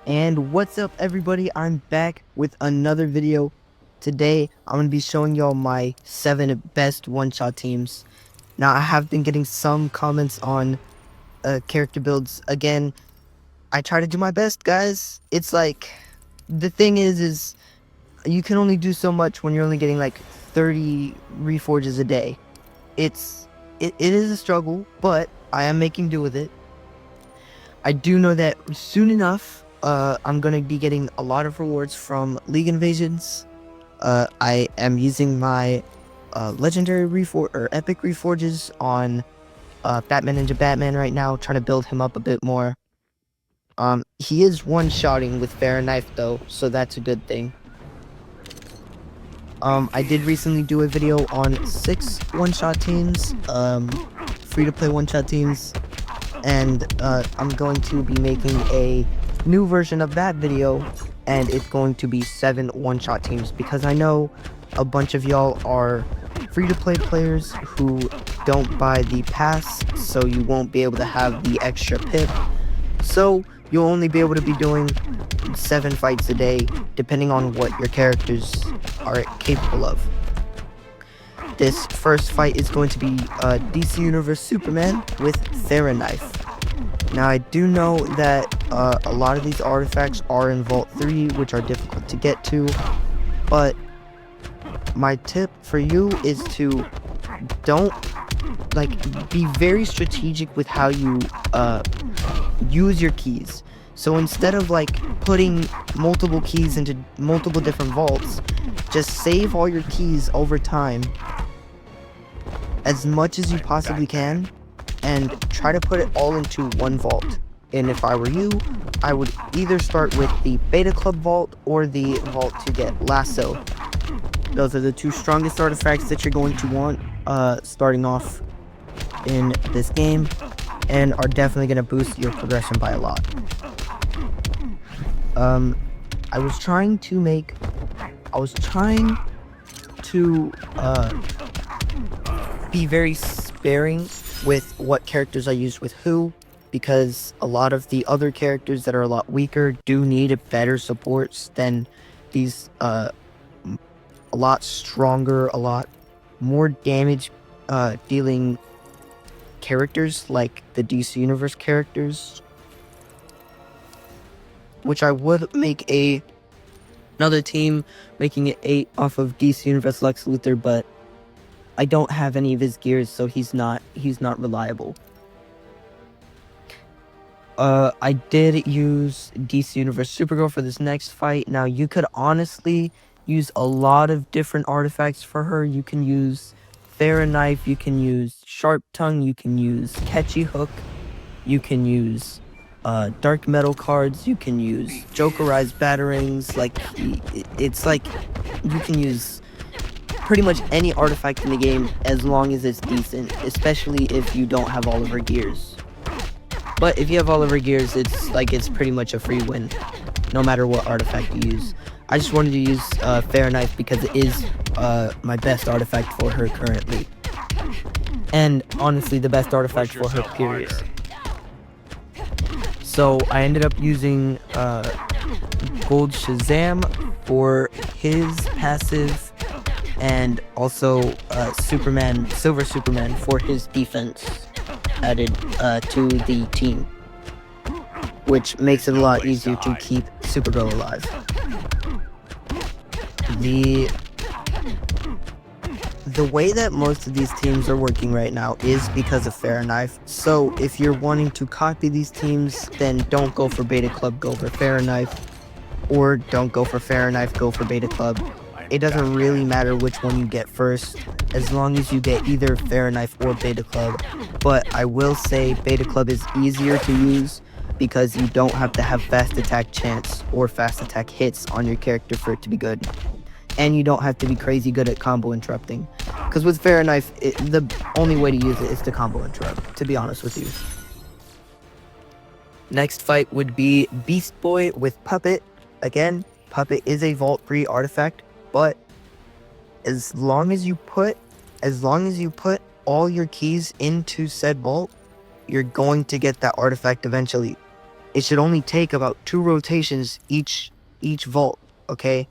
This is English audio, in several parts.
And what's up, everybody? I'm back with another video. Today I'm going to be showing y'all my 7 best one-shot teams. Now, I have been getting some comments on character builds. Again, I try to do my best, guys. It's like, the thing is you can only do so much when you're only getting like 30 reforges a day. It is a struggle, but I am making do with it. I do know that soon enough, I'm going to be getting a lot of rewards from League Invasions. I am using my legendary epic reforges on Batman Ninja Batman right now, trying to build him up a bit more. He is one-shotting with Fair Knife though, so that's a good thing. I did recently do a video on 6 one-shot teams, free-to-play one-shot teams, and I'm going to be making a new version of that video, and it's going to be 7 one-shot teams, because I know a bunch of y'all are free-to-play players who don't buy the pass, so you won't be able to have the extra pip, so you'll only be able to be doing 7 fights a day, depending on what your characters are capable of. This first fight is going to be DC Universe Superman with Knife. Now, I do know that a lot of these artifacts are in Vault 3, which are difficult to get to, but my tip for you is to be very strategic with how you use your keys. So instead of putting multiple keys into multiple different vaults, just save all your keys over time as much as you possibly can, and try to put it all into one vault. And if I were you, I would either start with the Beta Club vault or the vault to get Lasso. Those are the 2 strongest artifacts that you're going to want starting off in this game, and are definitely going to boost your progression by a lot. I was trying to be very sparing with what characters I use with who, because a lot of the other characters that are a lot weaker do need better supports than these a lot stronger, a lot more damage dealing characters like the DC Universe characters, which I would make another team making it 8 off of DC Universe Lex Luthor, but I don't have any of his gears, so he's not reliable. I did use DC Universe Supergirl for this next fight. Now, you could honestly use a lot of different artifacts for her. You can use Knife, you can use Sharp Tongue, you can use Catchy Hook, you can use Dark Metal cards, you can use Jokerized Batterings. It's like you can use pretty much any artifact in the game as long as it's decent, especially if you don't have all of her gears. But if you have all of her gears, it's pretty much a free win, no matter what artifact you use. I just wanted to use Fair Knife because it is my best artifact for her currently, and honestly the best artifact for her, period. So I ended up using Gold Shazam for his passive, and also Silver Superman for his defense added to the team, which makes it a lot easier to keep Supergirl alive. The way that most of these teams are working right now is because of Fair Knife. So if you're wanting to copy these teams, then don't go for Beta Club, go for Fair Knife, or don't go for Fair Knife, go for Beta Club. It doesn't really matter which one you get first, as long as you get either Fair Knife or Beta Club. But I will say Beta Club is easier to use because you don't have to have fast attack chance or fast attack hits on your character for it to be good. And you don't have to be crazy good at combo interrupting. Because with Fair Knife, the only way to use it is to combo interrupt, to be honest with you. Next fight would be Beast Boy with Puppet. Again, Puppet is a Vault 3 artifact, but as long as you put all your keys into said vault, you're going to get that artifact eventually. it should only take about 2 rotations each vault, okay?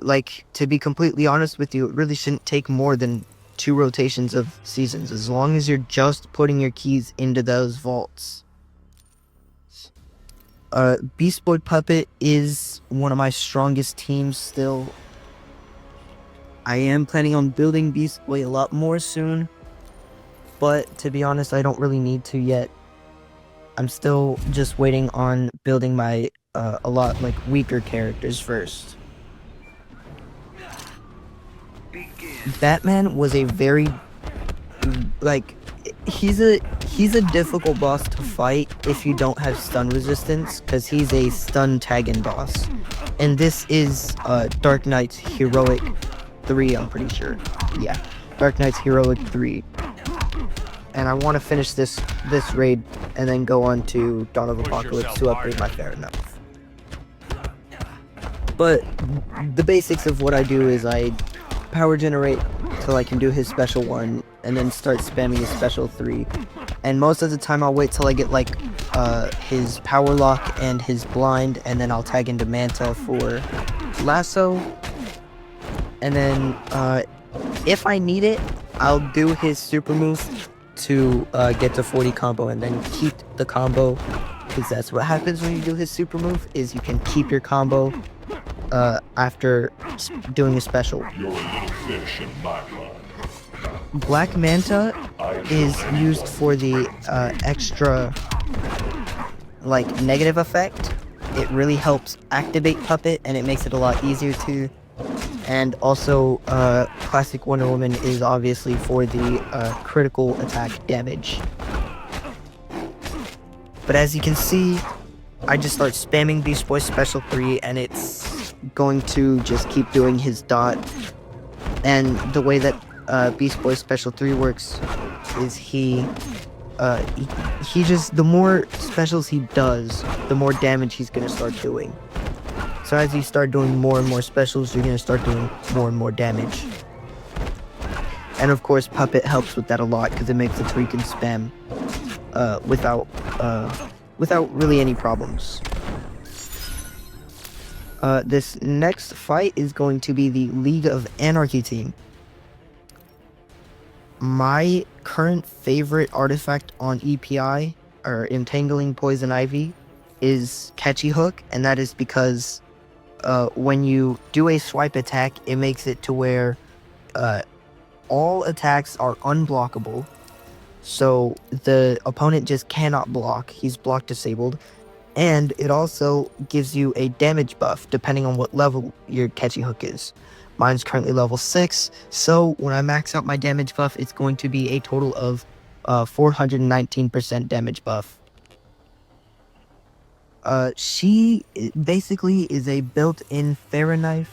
Like, to be completely honest with you, it really shouldn't take more than 2 rotations of seasons, as long as you're just putting your keys into those vaults. Beast Boy Puppet is one of my strongest teams still. I am planning on building Beast Boy a lot more soon, but to be honest, I don't really need to yet. I'm still just waiting on building my a lot like weaker characters first. Batman was a very like he's a difficult boss to fight if you don't have stun resistance, because he's a stun tagging boss. And this is Dark Knight's Heroic 3, I'm pretty sure. Yeah, Dark Knight's Heroic 3. And I want to finish this raid and then go on to Dawn of Apocalypse to upgrade my Fair Enough. But the basics of what I do is I power generate till I can do his special 1, and then start spamming his special 3. And most of the time I'll wait till I get like his power lock and his blind, and then I'll tag into Manta for lasso. And then if I need it, I'll do his super move to get to 40 combo, and then keep the combo, because that's what happens when you do his super move, is you can keep your combo after doing a special. You're a little fish in my pond. Black Manta is used for the extra like negative effect. It really helps activate Puppet, and it makes it a lot easier to. And also Classic Wonder Woman is obviously for the critical attack damage. But as you can see, I just start spamming Beast Boy Special 3, and it's going to just keep doing his dot. And the way that Beast Boy Special 3 works is he just, the more specials he does, the more damage he's gonna start doing. So as you start doing more and more specials, you're gonna start doing more and more damage. And of course, Puppet helps with that a lot, because it makes it so you can spam without really any problems. This next fight is going to be the League of Anarchy team. My current favorite artifact on EPI, or Entangling Poison Ivy, is Catchy Hook, and that is because when you do a swipe attack, it makes it to where all attacks are unblockable. So the opponent just cannot block. He's block disabled. And it also gives you a damage buff depending on what level your Catchy Hook is. Mine's currently level 6, so when I max out my damage buff, it's going to be a total of 419% damage buff. She basically is a built-in Fahrenheit.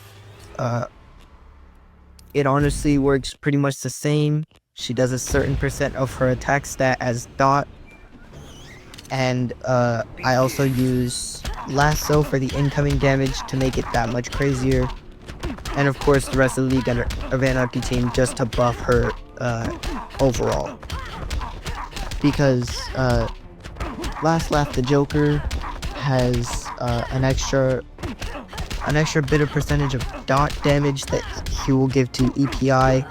It honestly works pretty much the same. She does a certain percent of her attack stat as Dot. And I also use Lasso for the incoming damage to make it that much crazier. And of course the rest of the League of Anarchy team just to buff her overall. Because Last Laugh the Joker has an extra bit of percentage of dot damage that he will give to EPI,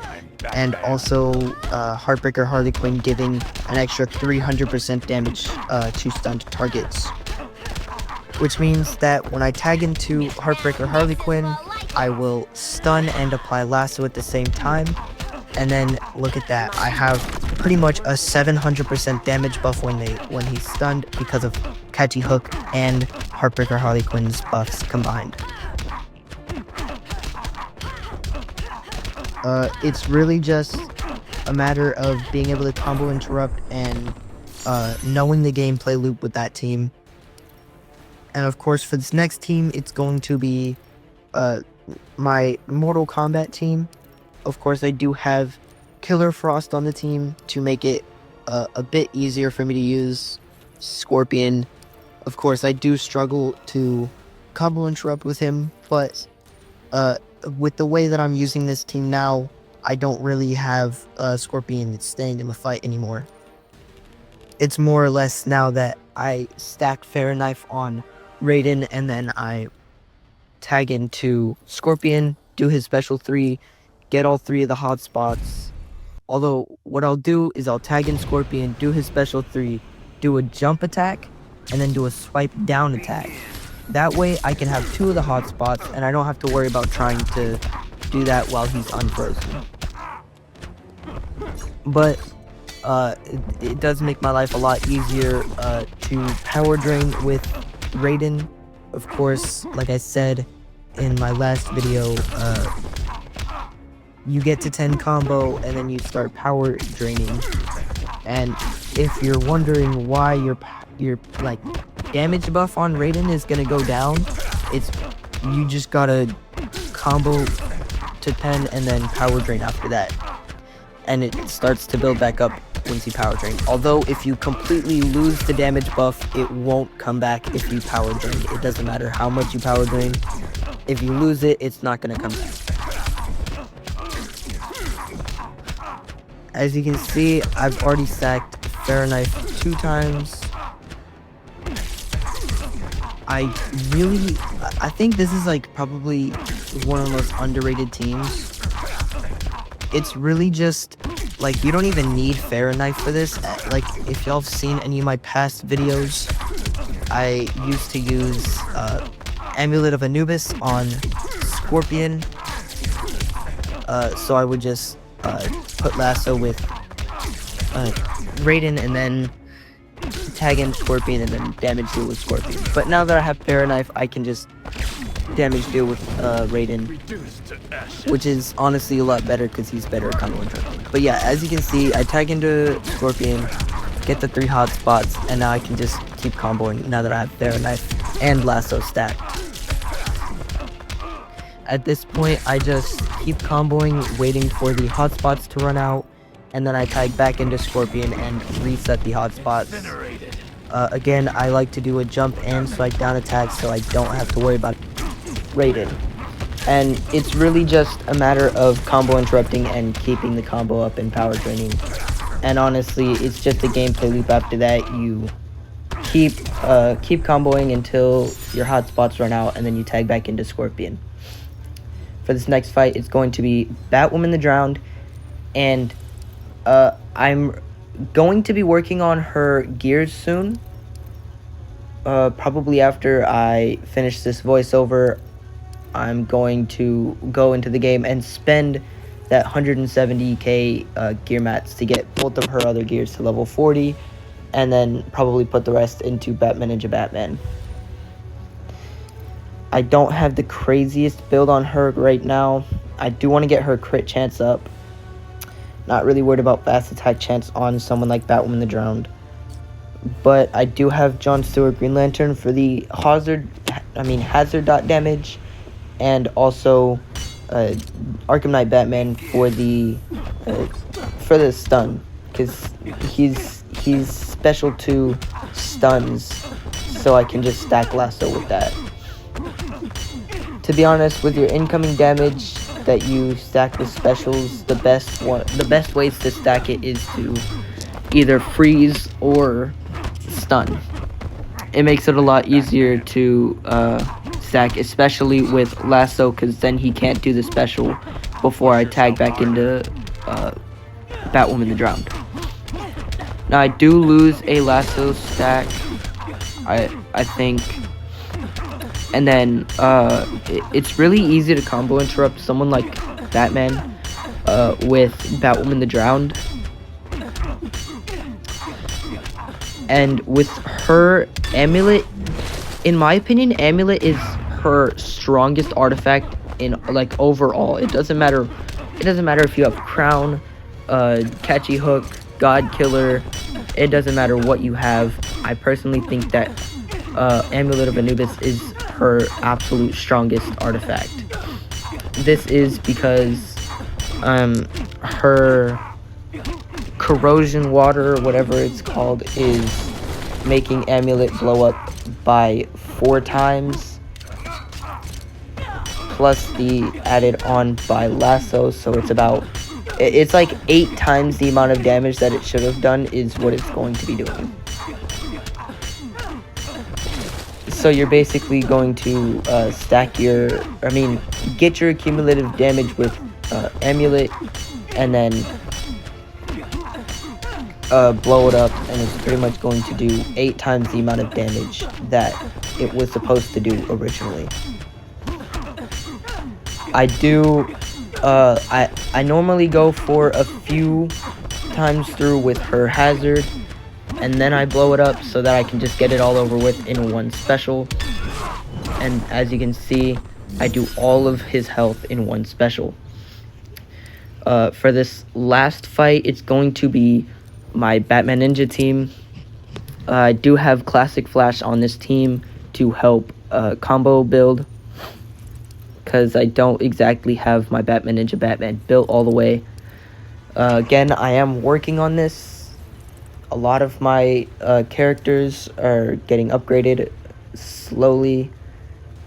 and also Heartbreaker Harley Quinn giving an extra 300% damage to stunned targets. Which means that when I tag into Heartbreaker Harley Quinn, I will stun and apply Lasso at the same time. And then look at that, I have pretty much a 700% damage buff when he's stunned because of Catchy Hook and Heartbreaker Harley Quinn's buffs combined. It's really just a matter of being able to combo interrupt and knowing the gameplay loop with that team. And of course for this next team, it's going to be my Mortal Kombat team. Of course I do have Killer Frost on the team to make it a bit easier for me to use. Scorpion, of course I do struggle to combo interrupt with him, but with the way that I'm using this team now, I don't really have Scorpion staying in the fight anymore. It's more or less now that I stack Fahrenheit on Raiden, and then I tag into Scorpion, do his special 3, get all 3 of the hot spots. Although, what I'll do is I'll tag in Scorpion, do his special 3, do a jump attack, and then do a swipe down attack. That way, I can have 2 of the hot spots, and I don't have to worry about trying to do that while he's unfrozen. But, it does make my life a lot easier to power drain with Raiden. Of course, like I said in my last video, you get to 10 combo and then you start power draining. And if you're wondering why your like damage buff on Raiden is gonna go down, it's you just gotta combo to 10 and then power drain after that, and it starts to build back up once you power drain. Although if you completely lose the damage buff, it won't come back if you power drain. It doesn't matter how much you power drain. If you lose it, it's not gonna come back. As you can see, I've already stacked Fahrenheit 2 times. I think this is like probably one of the most underrated teams. It's really just like you don't even need Fahrenheit for this. Like if y'all have seen any of my past videos, I used to use Amulet of Anubis on Scorpion. So I would just put Lasso with Raiden and then tag in Scorpion and then damage deal with Scorpion. But now that I have Fahrenheit, I can just damage deal with Raiden, which is honestly a lot better because he's better at combo interrupting. But yeah, as you can see, I tag into Scorpion, get the 3 hot spots, and now I can just keep comboing now that I have Fahrenheit and Lasso stacked. At this point, I just keep comboing, waiting for the hotspots to run out, and then I tag back into Scorpion and reset the hotspots. Again, I like to do a jump and swipe down attack so I don't have to worry about Raiden. And it's really just a matter of combo interrupting and keeping the combo up and power draining. And honestly, it's just a gameplay loop after that. You keep comboing until your hotspots run out, and then you tag back into Scorpion. For this next fight, it's going to be Batwoman the Drowned, and I'm going to be working on her gears soon. Probably after I finish this voiceover, I'm going to go into the game and spend that 170k gear mats to get both of her other gears to level 40, and then probably put the rest into Batman Ninja Batman. I don't have the craziest build on her right now. I do want to get her crit chance up. Not really worried about fast attack chance on someone like Batwoman the Drowned. But I do have John Stewart Green Lantern for the hazard dot damage, and also Arkham Knight Batman for the stun, because he's special to stuns, so I can just stack Lasso with that. To be honest, with your incoming damage that you stack with specials, the best ways to stack it is to either freeze or stun. It makes it a lot easier to stack, especially with Lasso, because then he can't do the special before I tag back into Batwoman the Drowned. Now I do lose a Lasso stack, I think. And then it's really easy to combo interrupt someone like Batman with Batwoman the Drowned. And with her Amulet, in my opinion, Amulet is her strongest artifact in like overall. It doesn't matter if you have Crown, Catchy Hook, God Killer. It doesn't matter what you have. I personally think that Amulet of Anubis is her absolute strongest artifact. This is because her corrosion water, whatever it's called, is making Amulet blow up by 4 times, plus the added on by Lasso, so it's like 8 times the amount of damage that it should have done is what it's going to be doing. So you're basically going to get your cumulative damage with Amulet, and then blow it up, and it's pretty much going to do 8 times the amount of damage that it was supposed to do originally. I normally go for a few times through with her hazard, and then I blow it up so that I can just get it all over with in one special. And as you can see, I do all of his health in one special. For this last fight, it's going to be my Batman Ninja team. I do have Classic Flash on this team to help combo build, because I don't exactly have my Batman Ninja Batman built all the way. Again, I am working on this. A lot of my characters are getting upgraded slowly,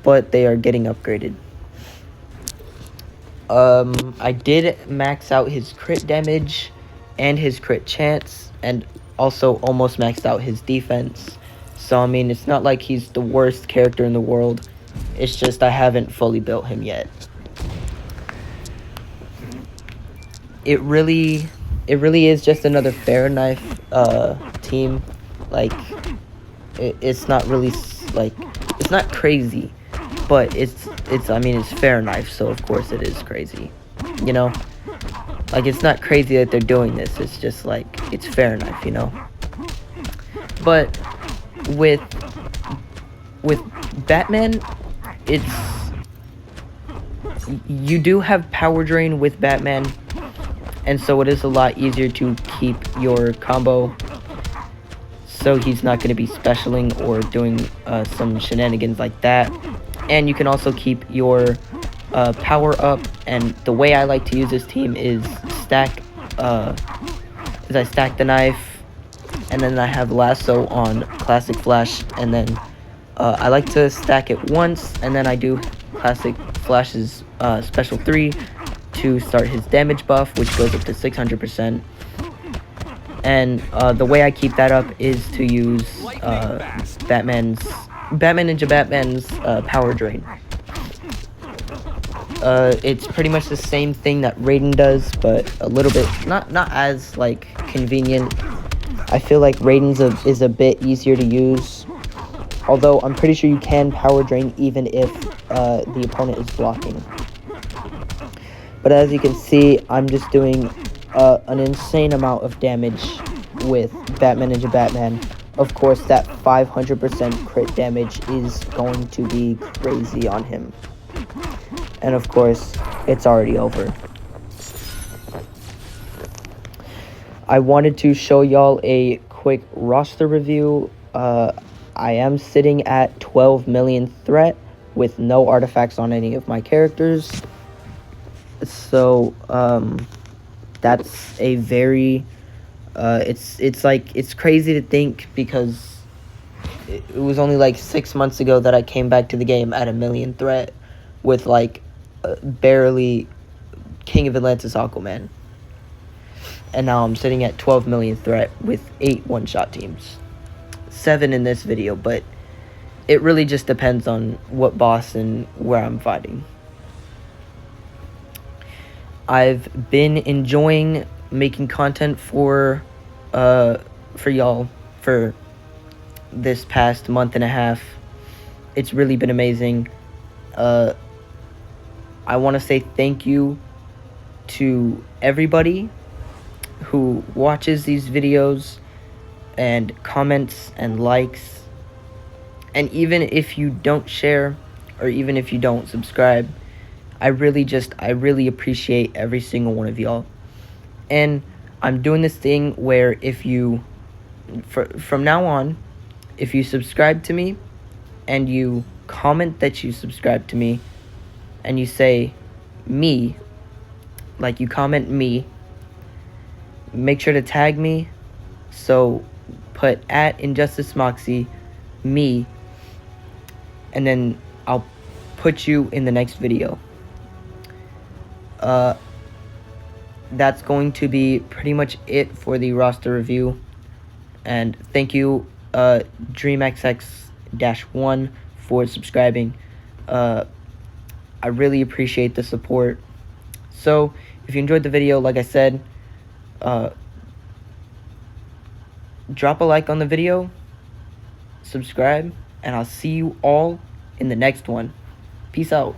but they are getting upgraded. I did max out his crit damage and his crit chance, and also almost maxed out his defense. So, I mean, it's not like he's the worst character in the world. It's just I haven't fully built him yet. It really is just another fair knife team. Like, it's not really, like, it's not crazy, but it's fair knife, so of course it is crazy, you know? Like, it's not crazy that they're doing this, it's just like, it's fair knife, you know? But with Batman, you do have power drain with Batman, and so it is a lot easier to keep your combo, so he's not going to be specialing or doing some shenanigans like that. And you can also keep your power up, and the way I like to use this team is I stack the knife, and then I have lasso on Classic Flash, and then I like to stack it once, and then I do Classic Flash's special 3 to start his damage buff, which goes up to 600%. And the way I keep that up is to use Batman Ninja Batman's power drain. It's pretty much the same thing that Raiden does, but a little bit not as like convenient. I feel like Raiden's is a bit easier to use, although I'm pretty sure you can power drain even if the opponent is blocking. But as you can see, I'm just doing an insane amount of damage with Batman Ninja Batman. Of course, that 500% crit damage is going to be crazy on him. And of course, it's already over. I wanted to show y'all a quick roster review. I am sitting at 12 million threat with no artifacts on any of my characters. So, that's a very, it's crazy to think, because it was only like 6 months ago that I came back to the game at 1 million threat with like barely King of Atlantis Aquaman. And now I'm sitting at 12 million threat with 8 one-shot teams. 7 in this video, but it really just depends on what boss and where I'm fighting. I've been enjoying making content for y'all for this past month and a half. It's really been amazing. I want to say thank you to everybody who watches these videos and comments and likes. And even if you don't share, or even if you don't subscribe, I really appreciate every single one of y'all. And I'm doing this thing where if you, from now on, if you subscribe to me and you comment that you subscribe to me and you say me, like you comment me, make sure to tag me. So put at Injustice Moxie, me, and then I'll put you in the next video. That's going to be pretty much it for the roster review. And thank you, DreamXX-1, for subscribing. I really appreciate the support. So if you enjoyed the video, like I said, drop a like on the video, subscribe, and I'll see you all in the next one. Peace out.